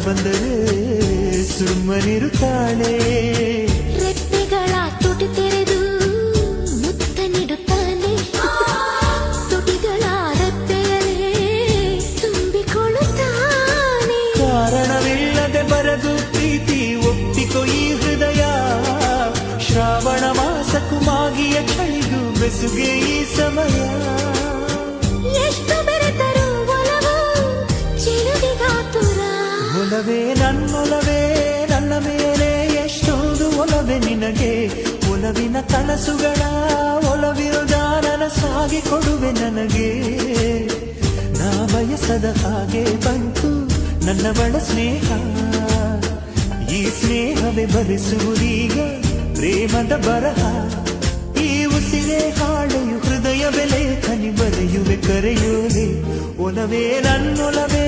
ಬಂದರೆ ಸುಮ್ಮನಿರುತ್ತಾಳೆ. ರೆಪ್ಪೆಗಳ ತುಟಿ ತೆರೆದು ಮುತ್ತ ನೀಡುತ್ತಾನೆ. ತುಟಿಗಳ ರೆಪ್ಪೆಯಲ್ಲೇ ತುಂಬಿಕೊಳ್ಳುತ್ತಾನೆ. ಕಾರಣವಿಲ್ಲದೆ ಬರದು ಪ್ರೀತಿ ಒಪ್ಪಿಕೊ ಈ ಹೃದಯ. ಶ್ರಾವಣ ಮಾಸಕ್ಕೂ ಮಾಗಿಯ ಚಳಿಗೂ ಬೆಸುಗೆ ಈ ಸಮಯ. ಎಷ್ಟು ಬೆರೆತರೂ ಒಲವು ಚಿಲುವಿಗಾತುರ. ಒಲವೇ ನನ್ನೊಲವೇ ನನ್ನ ಮೇಲೆ ಎಷ್ಟೊಂದು ಒಲವೇ ನಿನಗೆ. ಒಲವಿನ ಕನಸುಗಳ ಒಲವಿರುದ ನನಸಾಗಿ ಕೊಡುವೆ ನನಗೆ. ನಾ ಬಯಸದ ಹಾಗೆ ಬಂತು ನನ್ನ ಬಳ ಸ್ನೇಹ. ಈ ಸ್ನೇಹವೇ ಭರಿಸುವುದೀಗ ಪ್ರೇಮದ ಬರಹ. ಈ ಉಸಿರೇ ಹಾಳೆಯು ಹೃದಯ ಬೆಲೆ ಕನಿ ಬರೆಯುವೆ ಕರೆಯೋಲೆ. ಒಲವೇ ನನ್ನೊಲವೇ